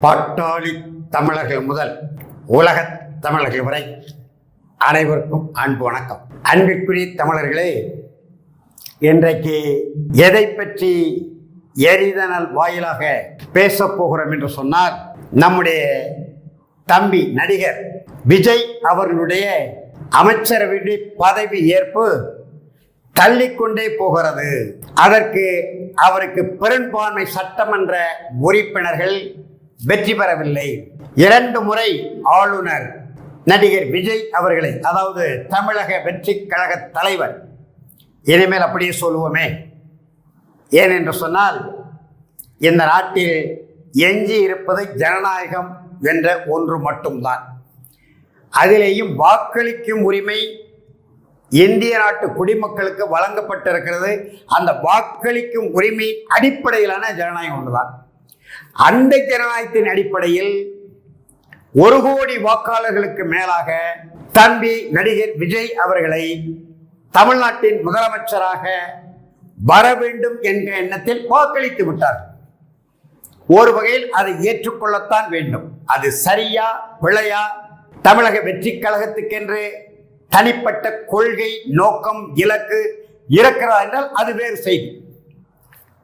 பாட்டாளி தமிழர்கள் முதல் உலக தமிழர்கள் வரை அனைவருக்கும் அன்பு வணக்கம். அன்பிற்குரிய தமிழர்களே, இன்றைக்கு எதை பற்றி எரிதனல் வாயிலாக பேசப் போகிறோம் என்று சொன்னால், நம்முடைய தம்பி நடிகர் விஜய் அவர்களுடைய அமைச்சரவை பதவி ஏற்பு தள்ளிக்கொண்டே போகிறது. அதற்கு அவருக்கு பெரும்பான்மை சட்டமன்ற உறுப்பினர்கள் வெற்றி பெறவில்லை. 2 முறை ஆளுநர் நடிகர் விஜய் அவர்களை, அதாவது தமிழக வெற்றி கழக தலைவர், இனிமேல் அப்படியே சொல்லுவோமே, ஏனென்று சொன்னால் இந்த நாட்டில் எஞ்சி இருப்பது ஜனநாயகம் என்ற ஒன்று மட்டும்தான். அதிலேயும் வாக்களிக்கும் உரிமை இந்திய நாட்டு குடிமக்களுக்கு வழங்கப்பட்டிருக்கிறது. அந்த வாக்களிக்கும் உரிமை அடிப்படையிலான ஜனநாயகம் ஒன்றுதான். அந்த ஜனநாயகத்தின் அடிப்படையில் 1 கோடி வாக்காளர்களுக்கு மேலாக தம்பி நடிகர் விஜய் அவர்களை தமிழ்நாட்டின் முதலமைச்சராக வர வேண்டும் என்ற எண்ணத்தில் வாக்களித்து விட்டார். ஒரு வகையில் அதை ஏற்றுக்கொள்ளத்தான் வேண்டும். அது சரியா பிழையா, தமிழக வெற்றி கழகத்துக்கென்று தனிப்பட்ட கொள்கை, நோக்கம், இலக்கு இருக்கிறதா என்றால் அது வேறு செய்தி,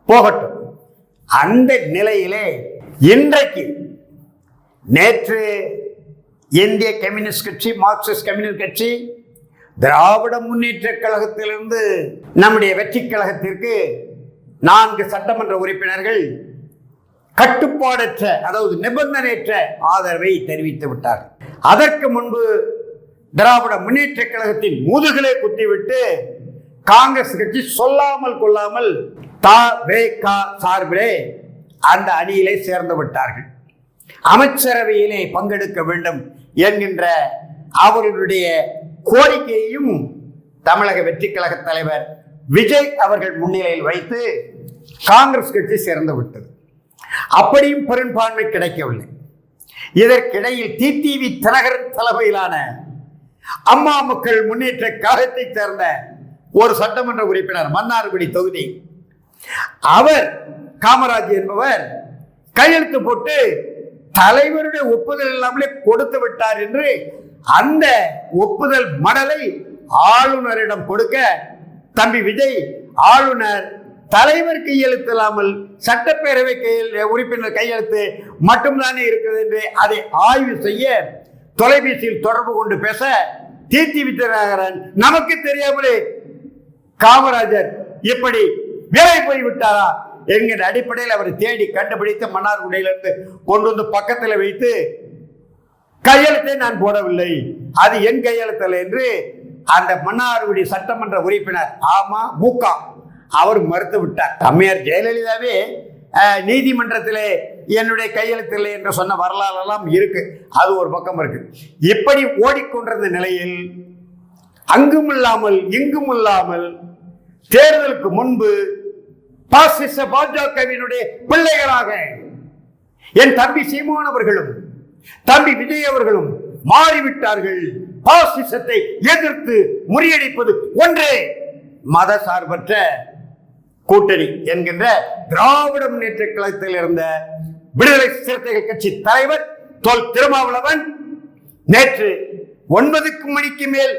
போகட்டும். அந்த நிலையிலே இன்றைக்கு, நேற்று இந்திய கம்யூனிஸ்ட் கட்சி, மார்க்சிஸ்ட் கம்யூனிஸ்ட் கட்சி, திராவிட முன்னேற்ற கழகத்திலிருந்து நம்முடைய வெற்றி கழகத்திற்கு 4 சட்டமன்ற உறுப்பினர்கள் கட்டுப்பாடற்ற, அதாவது நிபந்தனையற்ற ஆதரவை தெரிவித்து விட்டார். அதற்கு முன்பு திராவிட முன்னேற்ற கழகத்தின் முதுகிலே குத்திவிட்டு காங்கிரஸ் கட்சி சொல்லாமல் கொள்ளாமல் சார்பிலே அந்த அணியிலே சேர்ந்து விட்டார்கள். அமைச்சரவையிலே பங்கெடுக்க வேண்டும் என்கின்ற அவர்களுடைய கோரிக்கையையும் தமிழக வெற்றி கழக தலைவர் விஜய் அவர்கள் முன்னிலையில் வைத்து காங்கிரஸ் கட்சி சேர்ந்து விட்டது. அப்படியும் பெரும்பான்மை கிடைக்கவில்லை. இதற்கிடையில் டிடிவி தினகரன் தலைமையிலான அம்மா மக்கள் முன்னேற்ற கழகத்தை சேர்ந்த ஒரு சட்டமன்ற உறுப்பினர், மன்னார்குடி தொகுதி, அவர் காமராஜ் என்பவர் கையெழுத்து போட்டு தலைவருடைய ஒப்புதல் இல்லாமலே கொடுத்து விட்டார் என்று அந்த ஒப்புதல் மடலை ஆளுநரிடம் கொடுக்க, தம்பி விஜய் ஆளுநர் தலைவர் கையெழுத்து இல்லாமல் சட்டப்பேரவை உறுப்பினர் கையெழுத்து மட்டும்தானே இருக்கிறது என்று அதை ஆய்வு செய்ய தொலைபேசியில் தொடர்பு கொண்டு பேச, டிடிவி தினகரன் நமக்கு தெரியாமலே காமராஜர் இப்படி வேலை போய்விட்டாரா என்கிற அடிப்படையில் அவரை தேடி கண்டுபிடித்து மன்னார்குடியிலிருந்து கொண்டு வந்து பக்கத்தில் வைத்து, கையெழுத்தை நான் போடவில்லை, அது என் கையெழுத்தல் என்று அந்த மன்னார்குடி சட்டமன்ற உறுப்பினர் அமமுக அவர் மறுத்து விட்டார். அம்மையார் ஜெயலலிதாவே நீதிமன்றத்திலே என்னுடைய கையெழுத்தில்லை என்று சொன்ன வரலாறெல்லாம் இருக்கு. அது ஒரு பக்கம் இருக்கு. இப்படி ஓடிக்கொண்டிருந்த நிலையில் அங்கும் இல்லாமல் இங்கும் இல்லாமல் தேர்தலுக்கு முன்பு பாசிச பாஜகவினுடைய பிள்ளைகளாக என் தம்பி சீமான் அவர்களும் தம்பி விஜய் அவர்களும் மாறிவிட்டார்கள். பாசிசத்தை எதிர்த்து முறியடிப்பது ஒன்றே மத சார்பற்ற கூட்டணி என்கின்ற திராவிட முன்னேற்ற கழகத்தில் இருந்த விடுதலை சிறுத்தைகள் கட்சி தலைவர் தொல் திருமாவளவன் நேற்று 9 மணிக்கு மேல்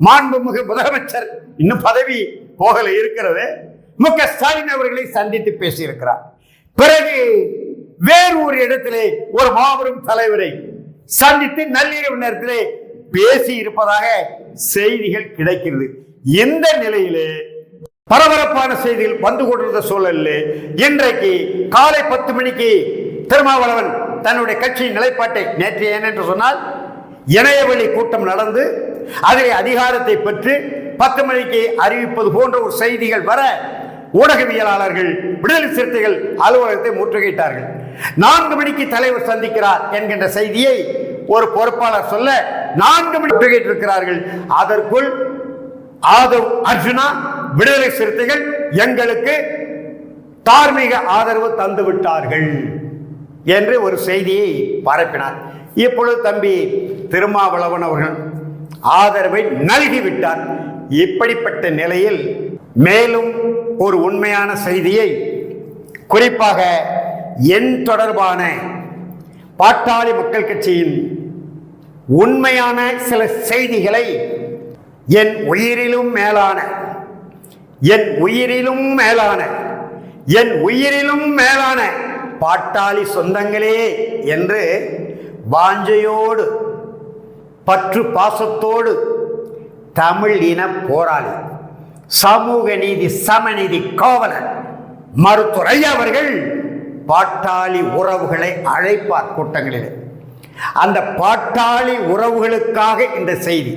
மாண்புமிகு முதலமைச்சர், இன்னும் பதவி போகல இருக்கிறது, மு.க. ஸ்டாலின் அவர்களை சந்தித்து பேசியிருக்கிறார். பிறகு வேறு ஒரு இடத்திலே ஒரு மாபெரும் தலைவரை சந்தித்து நள்ளிரவு நேரத்திலே பேசி இருப்பதாக செய்திகள் கிடைக்கிறது. இந்த நிலையிலே பரபரப்பான செய்திகள் வந்து கொண்டிருந்த சூழலில் இன்றைக்கு காலை 10 மணிக்கு திருமாவளவன் தன்னுடைய கட்சியின் நிலைப்பாட்டை, நேற்று ஏனென்று சொன்னால் இணையவழி கூட்டம் நடந்து அதிலே அதிகாரத்தை பெற்று 10 மணிக்கு அறிவிப்பது போன்ற ஒரு செய்திகள் வர, ஊடகவியலாளர்கள் விடுதலை சிறுத்தைகள் அலுவலகத்தை முற்றுகையிட்டார்கள். 4 மணிக்கு தலைவர் சந்திக்கிறார் என்கின்ற செய்தியை ஒரு பொறுப்பாளர் சொல்ல 4 மணி முற்றுகையிட்டிருக்கிறார்கள். அதற்குள் ஆதவ் அர்ஜுனா விடுதலை சிறுத்தைகள் எங்களுக்கு தார்மீக ஆதரவு தந்து விட்டார்கள் என்று ஒரு செய்தியை பரப்பினார். இப்பொழுது தம்பி திருமாவளவன் அவர்கள் ஆதரவை நல்கிவிட்டார். இப்படிப்பட்ட நிலையில் மேலும் ஒரு உண்மையான செய்தியை, குறிப்பாக என் தொடர்பான பாட்டாளி மக்கள் கட்சியின் உண்மையான சில செய்திகளை என் உயிரிலும் மேலான பாட்டாளி சொந்தங்களே என்று வாஞ்சையோடு பற்று பாசத்தோடு தமிழ் இன போராளி, சமூக நீதி சமநீதி காவலர் மருத்துவர் ஐயா அவர்கள் பாட்டாளி உறவுகளை அழைப்பார் கூட்டங்களில். அந்த பாட்டாளி உறவுகளுக்காக இந்த செய்தி.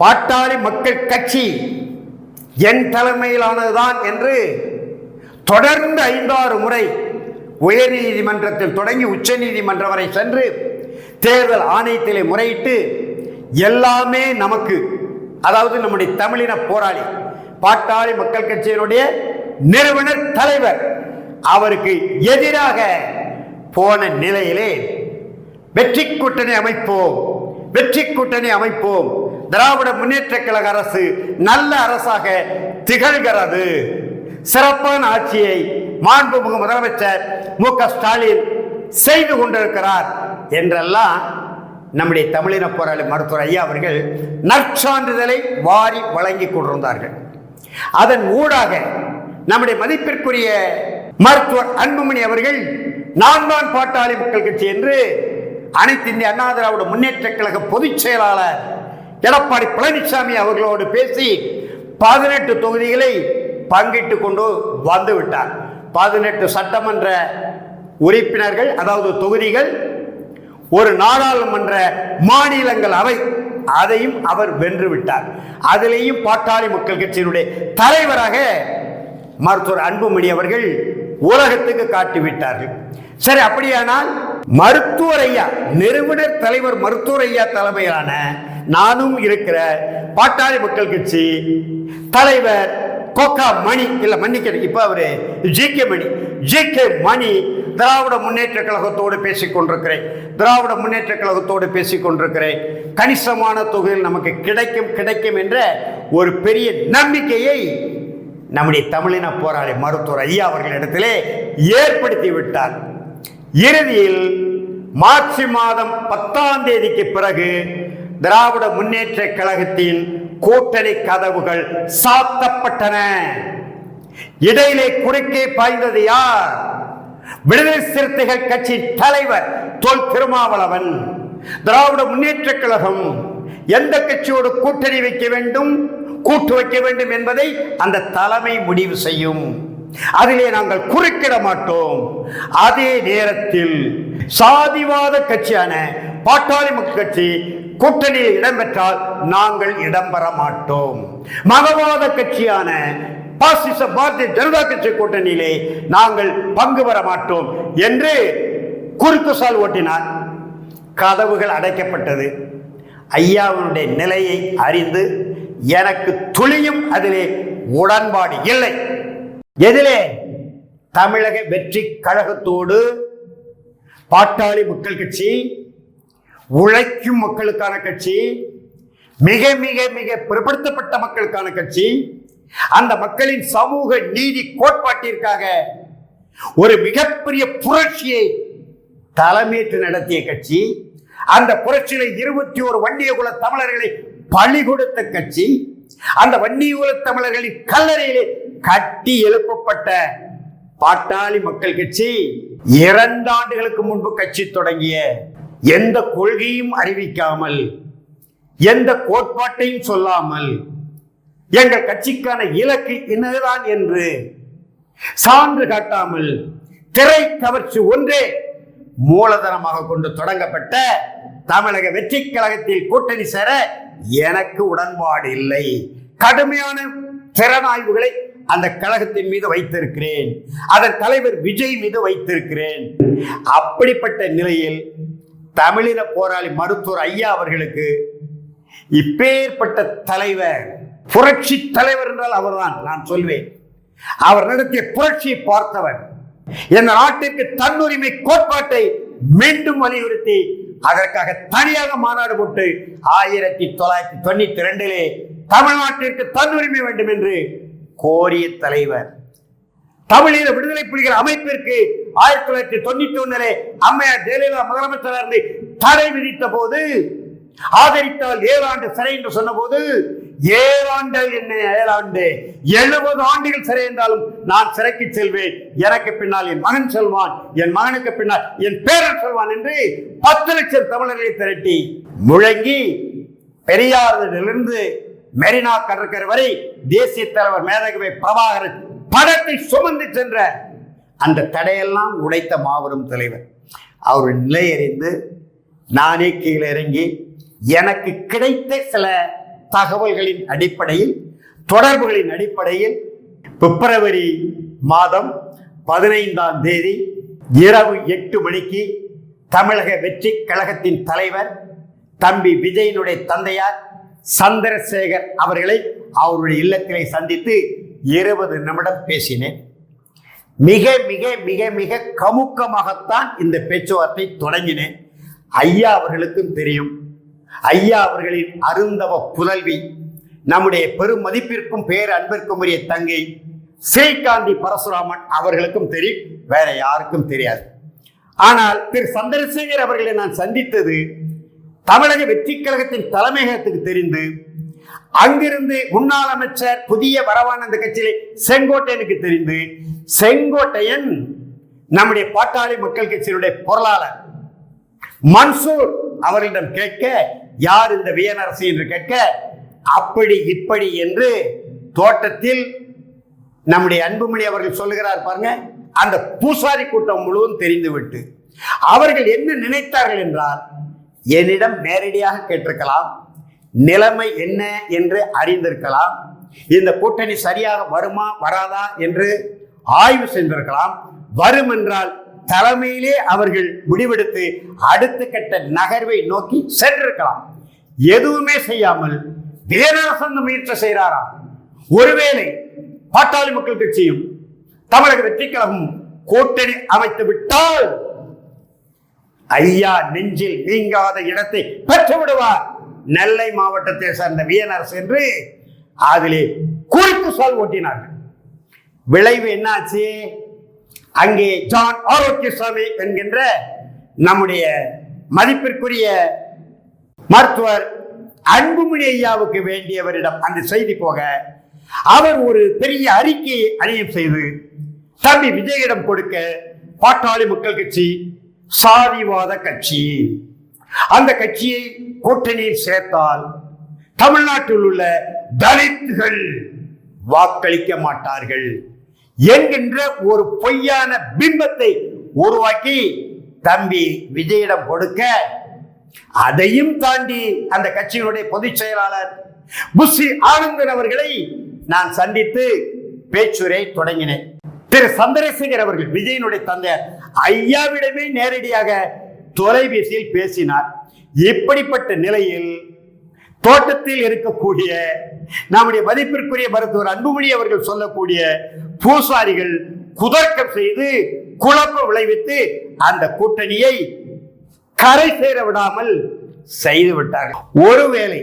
பாட்டாளி மக்கள் கட்சி என் தலைமையிலானதுதான் என்று தொடர்ந்து 5-6 முறை உயர் நீதிமன்றத்தில் தொடங்கி உச்ச நீதிமன்றம் வரை சென்று தேர்தல் ஆணையத்திலே முறையிட்டு எல்லாமே நமக்கு, அதாவது நம்முடைய தமிழின போராளி பாட்டாளி மக்கள் கட்சியினுடைய நிறுவனர் தலைவர் அவருக்கு எதிராக போன நிலையிலே வெற்றி கூட்டணி அமைப்போம், திராவிட முன்னேற்ற கழக அரசு நல்ல அரசாக திகழ்கிறது, சிறப்பான ஆட்சியை மாண்புமிகு முதலமைச்சர் மு.க. ஸ்டாலின் செய்து கொண்டிருக்கிறார் என்றெல்லாம் நம்முடைய தமிழின போராளி மருத்துவர் ஐயா அவர்கள் நற்சான்றிதழை வாரி வழங்கி கொண்டிருந்தார்கள். அதன் ஊடாக நம்முடைய மதிப்பிற்குரிய மருத்துவர் அன்புமணி அவர்கள் நான் தான் பாட்டாளி மக்கள் கட்சி என்று அனைத்து இந்திய அண்ணா திராவிட முன்னேற்ற கழக பொதுச் செயலாளர் எடப்பாடி பழனிசாமி அவர்களோடு பேசி 18 தொகுதிகளை பங்கிட்டு கொண்டு வந்துவிட்டார். 18 சட்டமன்ற உறுப்பினர்கள், அதாவது தொகுதிகள், ஒரு நாடாளுமன்ற மாநிலங்களவை, அதையும் அவர் வென்று விட்டார். அதிலேயும் பாட்டாளி மக்கள் கட்சியினுடைய தலைவராக மருத்துவர் அன்புமணி அவர்கள் உலகத்துக்கு காட்டிவிட்டார்கள். சரி, அப்படியானால் மருத்துவர் ஐயா, நிறுவனர் தலைவர் மருத்துவர் ஐயா தலைமையிலான நானும் இருக்கிற பாட்டாளி மக்கள் கட்சி தலைவர் கோகா மணி, இல்ல மன்னிக்கிறேன், இப்ப அவரு ஜி.கே. மணி திராவிட முன்னேற்ற கழகத்தோடு பேசிக் கொண்டிருக்கிறேன். கணிசமான தொகையில் நமக்கு கிடைக்கும் என்ற ஒரு பெரிய நம்பிக்கையை நம்முடைய தமிழின போராளி மருத்துவர் ஐயா அவர்களிடத்திலே ஏற்படுத்தி விட்டார். இறுதியில் மார்ச் மாதம் 10ஆம் தேதிக்கு பிறகு திராவிட முன்னேற்ற கழகத்தின் கூட்டணி கதவுகள் சாத்தப்பட்டன. இடையிலே குறுக்கே பாய்ந்தது யார்? விடுதலை சிறுத்தைகள் கட்சி தலைவர் தொல் திருமாவளவன். திராவிட முன்னேற்ற கழகம் எந்த கட்சியோடு கூட்டணி வைக்க வேண்டும், கூட்டு வைக்க வேண்டும் என்பதை அந்த தலைமை முடிவு செய்யும். அதிலே நாங்கள் குறுக்கிட மாட்டோம். அதே நேரத்தில் சாதிவாத கட்சியான பாட்டாளி மக்கள் கட்சி கூட்டணியில் இடம்பெற்றால் நாங்கள் இடம்பெற மாட்டோம். மதவாத கட்சியான பாசிச பாரதிய ஜனதா கட்சி கூட்டணியிலே நாங்கள் பங்கு பெற மாட்டோம் என்று குறுக்கு சால் ஓட்டினார். கதவுகள் அடைக்கப்பட்டது. ஐயாவுடைய நிலையை அறிந்து எனக்கு துளியும் அதிலே உடன்பாடு இல்லை. எதிலே? தமிழக வெற்றி கழகத்தோடு பாட்டாளி மக்கள் கட்சி உழைக்கும் மக்களுக்கான கட்சி, மிக மிக மிக பிற்படுத்தப்பட்ட மக்களுக்கான கட்சி, அந்த மக்களின் சமூக நீதி கோட்பாட்டிற்காக ஒரு மிகப்பெரிய புரட்சியை தலைமையேற்று நடத்திய கட்சி, அந்த புரட்சியில 21 வன்னிய குல தமிழர்களை பலி கொடுத்த கட்சி, அந்த வன்னிய குல தமிழர்களின் கல்லறையிலே கட்டி எழுப்பப்பட்ட பாட்டாளி மக்கள் கட்சி 2 ஆண்டுகளுக்கு முன்பு கட்சி தொடங்கிய எந்த கொள்கையும் அறிவிக்காமல், எந்த கோட்பாட்டையும் சொல்லாமல், எங்கள் கட்சிக்கான இலக்கு என்னதான் என்று சான்று காட்டாமல் திரை கவர்ச்சி ஒன்றே மூலதனமாக கொண்டு தொடங்கப்பட்ட தமிழக வெற்றி கழகத்தில் கூட்டணி சேர எனக்கு உடன்பாடு இல்லை. கடுமையான திறனாய்வுகளை அந்த கழகத்தின் மீது வைத்திருக்கிறேன், அதன் தலைவர் விஜய் மீது வைத்திருக்கிறேன். அப்படிப்பட்ட நிலையில் தமிழின போராளி மருத்துவர் ஐயா அவர்களுக்கு இப்பேற்பட்ட தலைவர், புரட்சி தலைவர் என்றால் அவர்தான் நான் சொல்வேன். அவர் நடத்திய புரட்சியை பார்த்தவர், இந்த நாட்டிற்கு தன்னுரிமை கோட்பாட்டை மீண்டும் வலியுறுத்தி அதற்காக தனியாக மாநாடு போட்டு 1992 தமிழ்நாட்டிற்கு தன்னுரிமை வேண்டும் என்று கோரிய தலைவர். தமிழீழ விடுதலை புலிகள் அமைப்பிற்கு 1991 அம்மையார் ஜெயலலிதா முதலமைச்சராக இருந்து தடை விதித்த போது ஆதரித்தால் 7 ஆண்டு சிறை என்று சொன்ன போது 7 ஆண்டுகள் என்ன 7 ஆண்டு 70 ஆண்டுகள் சிறை என்றாலும் நான் சிறைக்கு செல்வேன், எனக்கு பின்னால் என் மகன் செல்வான், என் மகனுக்கு பின்னால் என் பேரன் செல்வான் என்று 10 லட்சம் தமிழர்களை திரட்டி முழங்கி பெரியாரிலிருந்து மெரினா கடற்கரை வரை தேசிய தலைவர் மேதகவி பிரபாகரன் படத்தை சுமந்து சென்ற அந்த தடையெல்லாம் உடைத்த மாபெரும் தலைவர். அவர் நிலையறிந்து நானே கீழே இறங்கி எனக்கு கிடைத்த சில தகவல்களின் அடிப்படையில், தொடர்புகளின் அடிப்படையில் பிப்ரவரி மாதம் 15ஆம் தேதி இரவு 8 மணிக்கு தமிழக வெற்றி கழகத்தின் தலைவர் தம்பி விஜயனுடைய தந்தையார் சந்திரசேகர் அவர்களை அவருடைய இல்லத்திலே சந்தித்து 20 நிமிடம் பேசினேன். மிக மிக மிக மிக கமுக்கமாகத்தான் இந்த பேச்சுவார்த்தை தொடங்கினேன். ஐயா அவர்களுக்கும் தெரியும், ஐயா அவர்களின் அருந்தவ புதல்வி, நம்முடைய பெரும் மதிப்பிற்கும் பேர் அன்பிற்கும் உரிய தங்கை ஸ்ரீகாந்தி பரசுராமன் அவர்களுக்கும் தெரியும், வேற யாருக்கும் தெரியாது. ஆனால் திரு சந்திரசேகர் அவர்களை நான் சந்தித்தது தமிழக வெற்றி கழகத்தின் தலைமையகத்துக்கு தெரிந்து, அங்கிருந்து முன்னாள் அமைச்சர் புதிய வரவான அந்த கட்சியிலே செங்கோட்டையனுக்கு தெரிந்து, செங்கோட்டையன் நம்முடைய பாட்டாளி மக்கள் கட்சியினுடைய பொருளாளர் மன்சூர் அவர்களிடம் கேட்க, யார் இந்த வியனரசு என்று கேட்க, அப்படி இப்படி என்று தோட்டத்தில் நம்முடைய அன்புமணி அவர்கள் சொல்லுகிறார் பாருங்க, அந்த பூசாரி கூட்டம் முழுவதும் தெரிந்துவிட்டு அவர்கள் என்ன நினைத்தார்கள் என்றால், என்னிடம் நேரடியாக கேட்டிருக்கலாம், நிலைமை என்ன என்று அறிந்திருக்கலாம், இந்த கூட்டணி சரியாக வருமா வராதா என்று ஆய்வு செய்திருக்கலாம், வரும் என்றால் தலைமையிலே அவர்கள் முடிவெடுத்து அடுத்த கட்ட நகர்வை நோக்கி சென்றிருக்கலாம். எதுவுமே செய்யாமல் வீரரசன் முயற்சி செய்கிறாராம். ஒருவேளை பாட்டாளி மக்கள் கட்சியும் தமிழக வெற்றி கழகம் கூட்டணி அமைத்து விட்டால் ஐயா நெஞ்சில் நீங்காத இடத்தை பெற்று விடுவார். நெல்லை மாவட்டத்தை சேர்ந்த வியனரசு என்று அதிலே குறிப்பு சொல் ஓட்டினார்கள். விளைவு என்னாச்சு? அங்கே ஜான் ஆரோக்கியசாமி என்கின்ற நம்முடைய மதிப்பிற்குரிய மருத்துவர் அன்புமணி ஐயாவுக்கு வேண்டியவரிடம் அந்த செய்தி போக, அவர் ஒரு பெரிய அறிக்கையை அணியம் செய்து தம்பி விஜயிடம் கொடுக்க, பாட்டாளி மக்கள் கட்சி சாதிவாத கட்சி, அந்த கட்சியை கூட்டணியில் சேர்த்தால் தமிழ்நாட்டில் உள்ள தலித்துகள் வாக்களிக்க மாட்டார்கள் என்கின்ற ஒரு பொய்யான பிம்பத்தை உருவாக்கி தம்பி விஜயிடம் கொடுக்க, அதையும் தாண்டி அந்த கட்சியினுடைய பொதுச் செயலாளர் புஷி ஆனந்தன் அவர்களை நான் சந்தித்து பேச்சுரை தொடங்கினேன். திரு சந்திரசேகர் அவர்கள் விஜயனுடைய தந்தையார் ஐயாவிடமே நேரடியாக தொலைபேசியில் பேசினார். இப்படிப்பட்ட நிலையில் தோட்டத்தில் இருக்கக்கூடிய நம்முடைய மதிப்பிற்குரிய மருத்துவர் அன்புமணி அவர்கள் சொல்லக்கூடிய பூசாரிகள் குதர்க்கம் செய்து குழப்பம் விளைவித்து அந்த கூட்டணியை கரை சேர விடாமல் செய்து விட்டார்கள். ஒருவேளை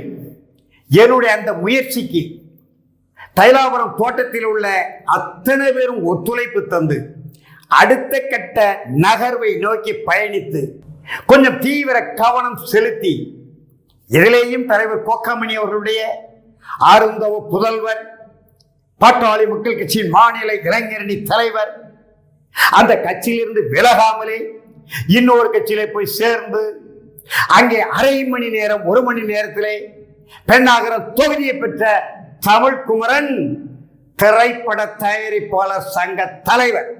என்னுடைய அந்த முயற்சிக்கு தைலாபுரம் தோட்டத்தில் உள்ள அத்தனை பேரும் ஒத்துழைப்பு தந்து அடுத்த கட்ட நகர்வை நோக்கி பயணித்து கொஞ்சம் தீவிர கவனம் செலுத்தி, இதிலேயும் தலைவர் கோக்காமணி அவர்களுடைய ஆருந்தவ புதல்வர், பாட்டாளி மக்கள் கட்சியின் மாநில இளைஞரணி தலைவர், அந்த கட்சியிலிருந்து விலகாமலே இன்னொரு கட்சியிலே போய் சேர்ந்து அங்கே அரை மணி நேரம் 1 மணி நேரத்திலே பெண்ணாகரம் தொகுதியை பெற்ற தமிழ்குமரன் திரைப்பட தயாரிப்பாளர் சங்க தலைவர்,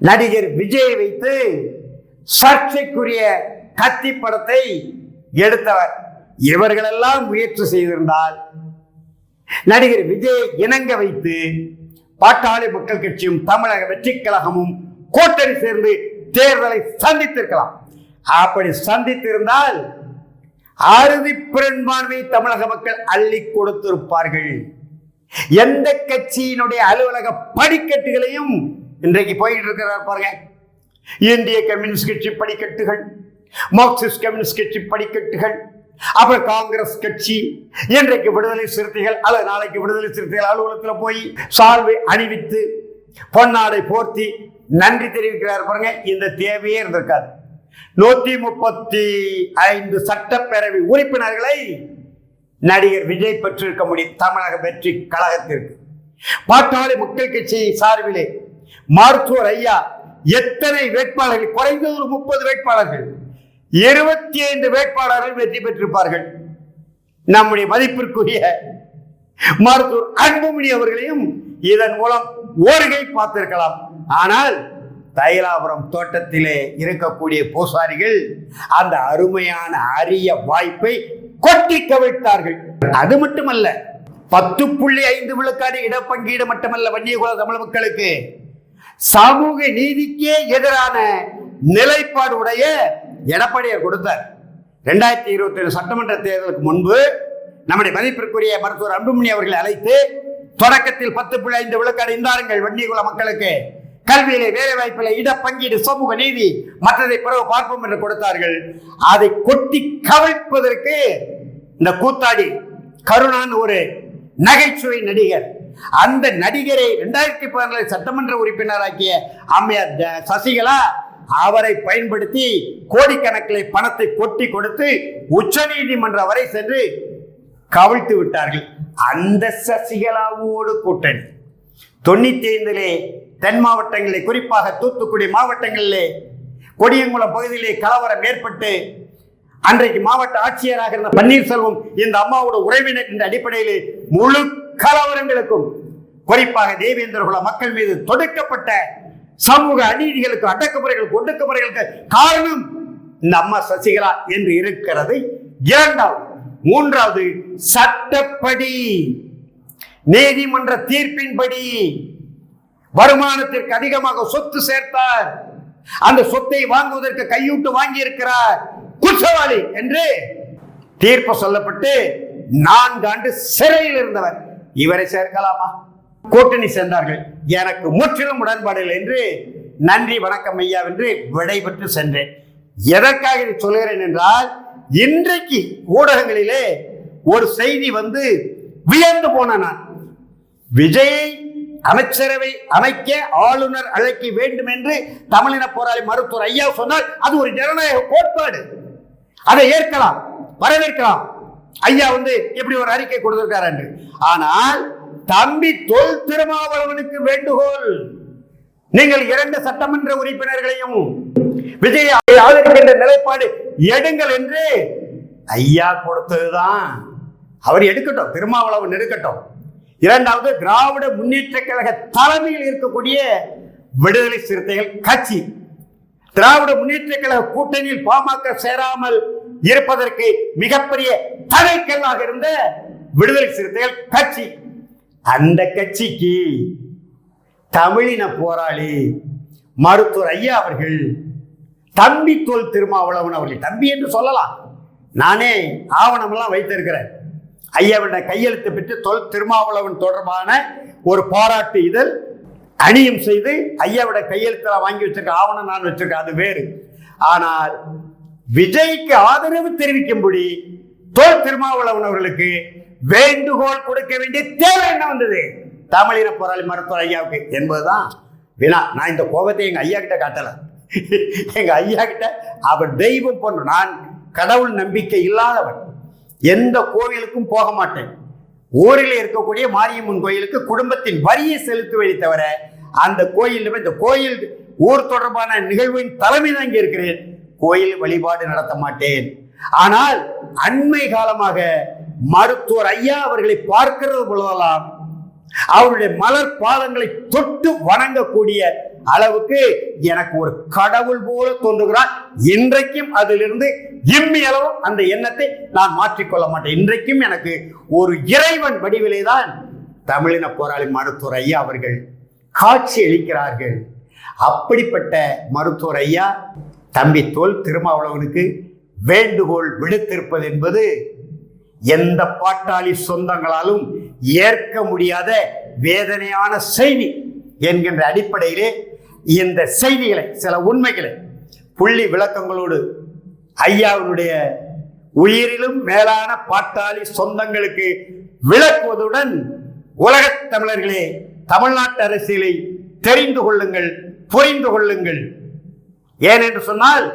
நடிகர் விஜய் வைத்து சர்ச்சைக்குரிய கத்தி படத்தை எடுத்தவர். இவர்களெல்லாம் முயற்சி செய்திருந்தால் நடிகர் விஜய் இணங்க வைத்து பாட்டாளி மக்கள் கட்சியும் தமிழக வெற்றி கழகமும் கூட்டணி சேர்ந்து தேர்தலை சந்தித்திருக்கலாம். அப்படி சந்தித்திருந்தால் அறுதி பெரும்பான்மை தமிழக மக்கள் அள்ளி கொடுத்திருப்பார்கள். எந்த கட்சியினுடைய அலுவலக படிக்கட்டுகளையும் இன்றைக்கு போயிட்டு இருக்கிறார் பாருங்க, இந்திய கம்யூனிஸ்ட் கட்சி படிக்கட்டுகள், மார்க்சிஸ்ட் கம்யூனிஸ்ட் கட்சி படிக்கட்டுகள், அப்புறம் காங்கிரஸ் கட்சி, இன்றைக்கு விடுதலை சிறுத்தைகள் அல்லது நாளைக்கு விடுதலை சிறுத்தைகள் அலுவலகத்தில் போய் சால்வை அணிவித்து பொன்னாடை போர்த்தி நன்றி தெரிவிக்கிறார் பாருங்க. இந்த தேவையே இருந்திருக்காது. 135 சட்டப்பேரவை உறுப்பினர்களை நடிகர் விஜய் பெற்றிருக்க முடியும் தமிழக வெற்றி கழகத்திற்கு. பாட்டாளி மக்கள் கட்சி சார்பிலே மருத்துவர் ஐயா எத்தனை வேட்பாளர்கள், குறைந்தது ஒரு 30 வேட்பாளர்கள், 25 வேட்பாளர்கள் வெற்றி பெற்றிருப்பார்கள். நம்முடைய மதிப்பிற்குரிய மருத்துவர் அன்புமணி அவர்களையும் இதன் மூலம் ஒருகை பார்த்திருக்கலாம். ஆனால் தைலாபுரம் தோட்டத்திலே இருக்கக்கூடிய பூசாரிகள் அந்த அருமையான அரிய வாய்ப்பை கொட்டி கவிழ்த்தார்கள். அது மட்டுமல்ல, 10.5 விழுக்காடு இடப்பங்கீடு மட்டுமல்ல, வன்னியகுல தமிழ் மக்களுக்கு சமூக நீதிக்கே எதிரான நிலைப்பாடு உடைய எடப்பாடியார் கொடுத்தார். 2027 சட்டமன்ற தேர்தலுக்கு முன்பு நம்முடைய மதிப்பிற்குரிய மருத்துவர் அன்புமணி அவர்களை அழைத்து தொடக்கத்தில் 10.5 விழுக்காடு இந்தாருங்கள் வன்னியகுல மக்களுக்கு, கல்வியிலே, வேலை வாய்ப்பிலே இடப்பங்கீடு, சமூக நீதி, மற்றதை பிறகு பார்ப்போம் என்று கொடுத்தார்கள். அதை கொட்டி கவிழ்ப்பதற்கு இந்த கூத்தாடி கருணான் ஒரு நகைச்சுவை நடிகர், அந்த நடிகரை 2014 சட்டமன்ற உறுப்பினராக்கிய அம்மையார் சசிகலா அவரை பயன்படுத்தி கோடிக்கணக்கில் பணத்தை கொட்டி கொடுத்து உச்ச நீதிமன்றம் வரை சென்று கவிழ்த்து விட்டார்கள். அந்த சசிகலாவோடு கூட்டணி 95 தென் மாவட்டங்களிலே, குறிப்பாக தூத்துக்குடி மாவட்டங்களிலே கொடியங்குளம் பகுதியிலே கலவரம் ஏற்பட்டு அன்றைக்கு மாவட்ட ஆட்சியராக இருந்த பன்னீர்செல்வம் இந்த அம்மாவோட உறவினர் என்ற அடிப்படையில் முழு கலவரங்களுக்கும், குறிப்பாக தேவேந்திரகுல மக்கள் மீது தொடுக்கப்பட்ட சமூக அநீதிகளுக்கு, அடக்குமுறைகளுக்கு, ஒடுக்குமுறைகளுக்கு காரணம் இந்த அம்மா சசிகலா என்று இருக்கிறது. இரண்டாவது. மூன்றாவது, சட்டப்படி நீதிமன்ற தீர்ப்பின்படி வருமானத்திற்கு அதிகமாக சொத்து சேர்த்தார், அந்த சொத்தை வாங்குவதற்கு கையூட்டு வாங்கி இருக்கிறார், குற்றவாளி என்று தீர்ப்பு சொல்லப்பட்டு 4 ஆண்டு சிறையில் இருந்தவர். இவரை சேர்க்கலாமா? கூட்டணி சேர்ந்தார்கள். எனக்கு முற்றிலும் உடன்பாடு என்று நன்றி வணக்கம் ஐயா என்று விடைபெற்று சென்றேன். எதற்காக இதை சொல்கிறேன் என்றால், இன்றைக்கு ஊடகங்களிலே ஒரு செய்தி வந்து வியந்து போன நான், விஜயை அமைச்சரவை அமைக்க ஆளுநர் அழைக்க வேண்டும் என்று தமிழின போராளி மருத்துவர் ஐயா சொன்னால் அது ஒரு ஜனநாயக கோட்பாடு, அதை ஏற்கலாம், வரவேற்கலாம். ஐயா வந்து எப்படி ஒரு அறிக்கை கொடுத்திருக்கார் என்று. ஆனால் தம்பி தொல் திருமாவளவனுக்கு வேண்டுகோள், நீங்கள் 2 சட்டமன்ற உறுப்பினர்களையும் விஜயை ஆதரிக்கின்ற நிலைப்பாடு எடுங்கள் என்று ஐயா கொடுத்ததுதான். அவர் எடுக்கட்டும், திருமாவளவன் எடுக்கட்டும். இரண்டாவது, திராவிட முன்னேற்ற கழக தலைமையில் இருக்கக்கூடிய விடுதலை சிறுத்தைகள் கட்சி, திராவிட முன்னேற்ற கழக கூட்டணியில் பாமக சேராமல் இருப்பதற்கு மிகப்பெரிய தடைக்கல்லாக இருந்த விடுதலை சிறுத்தைகள் கட்சி, அந்த கட்சிக்கு தமிழின போராளி மருத்துவர் ஐயா அவர்கள் தம்பி தொல் திருமாவளவன் அவர்கள், தம்பி என்று சொல்லலாம், நானே ஆவணமெல்லாம் வைத்திருக்கிறேன், ஐயாவிட கையெழுத்து பெற்று தொல் திருமாவளவன் தொடர்பான ஒரு பாராட்டு இதழ் அணியும் செய்து ஐயாவிட கையெழுத்தெல்லாம் வாங்கி வச்சிருக்க ஆவணம் நான் வச்சிருக்கேன், அது வேறு. ஆனால் விஜய்க்கு ஆதரவு தெரிவிக்கும்படி தொல் திருமாவளவன் அவர்களுக்கு வேண்டுகோள் கொடுக்க வேண்டிய தேவை என்ன வந்தது தமிழின போராளி மருத்துவர் ஐயாவுக்கு என்பதுதான் வினா. நான் இந்த கோபத்தை எங்க ஐயா கிட்ட காட்டல, எங்க ஐயா கிட்ட அவர் தெய்வம் போன்ற, நான் கடவுள் நம்பிக்கை இல்லாதவன், எந்த கோவிலுக்கும் போக மாட்டேன், ஊரில் இருக்கக்கூடிய மாரியம்மன் கோயிலுக்கு குடும்பத்தின் வரியை செலுத்துவதை தவிர அந்த கோயில், இந்த கோயில் ஊர் தொடர்பான நிகழ்வின் தலைமை தான் இங்கே இருக்கிறேன், கோயில் வழிபாடு நடத்த மாட்டேன். ஆனால் அண்மை காலமாக மருத்துவர் ஐயா அவர்களை பார்க்கிறது பொழுதெல்லாம் அவருடைய மலர் பாதங்களை தொட்டு வணங்கக்கூடிய அளவுக்கு எனக்கு ஒரு கடவுள் போல தோன்றுகிறார். இன்றைக்கும் அதிலிருந்து இம்மி அளவும் அந்த எண்ணத்தை நான் மாற்றிக்கொள்ள மாட்டேன். இன்றைக்கும் எனக்கு ஒரு இறைவன் வடிவிலே தான் தமிழின போராளி மருத்துவர் ஐயா அவர்கள் காட்சி அளிக்கிறார்கள். அப்படிப்பட்ட மருத்துவர் ஐயா தம்பி தொல் திருமாவளவனுக்கு வேண்டுகோள் விடுத்திருப்பது என்பது எந்த பாட்டாளி சொந்தங்களாலும் ஏற்க முடியாத வேதனையான செய்தி என்கின்ற அடிப்படையிலே இந்த செய்திகளை, சில உண்மைகளை புள்ளி விளக்கங்களோடு ஐயாவுடைய உயிரிலும் மேலான பாட்டாளி சொந்தங்களுக்கு விளக்குவதுடன், உலகத் தமிழர்களே, தமிழ்நாட்டு அரசியலை தெரிந்து கொள்ளுங்கள், புரிந்து கொள்ளுங்கள். ஏனென்று சொன்னால்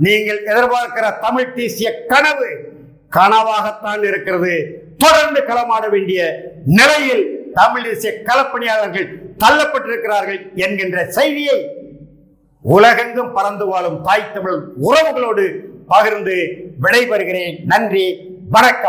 நீங்கள் எதிர்பார்க்கிற தமிழ் தேசிய கனவு கனவாகத்தான் இருக்கிறது. தொடர்ந்து களமாட வேண்டிய நிலையில் தமிழ் தேசிய களப்பணியாளர்கள் தள்ளப்பட்டிருக்கிறார்கள் என்கின்ற செய்தியை உலகெங்கும் பறந்து வாழும் தாய் தமிழ் உறவுகளோடு பகிர்ந்து விடைபெறுகிறேன். நன்றி, வணக்கம்.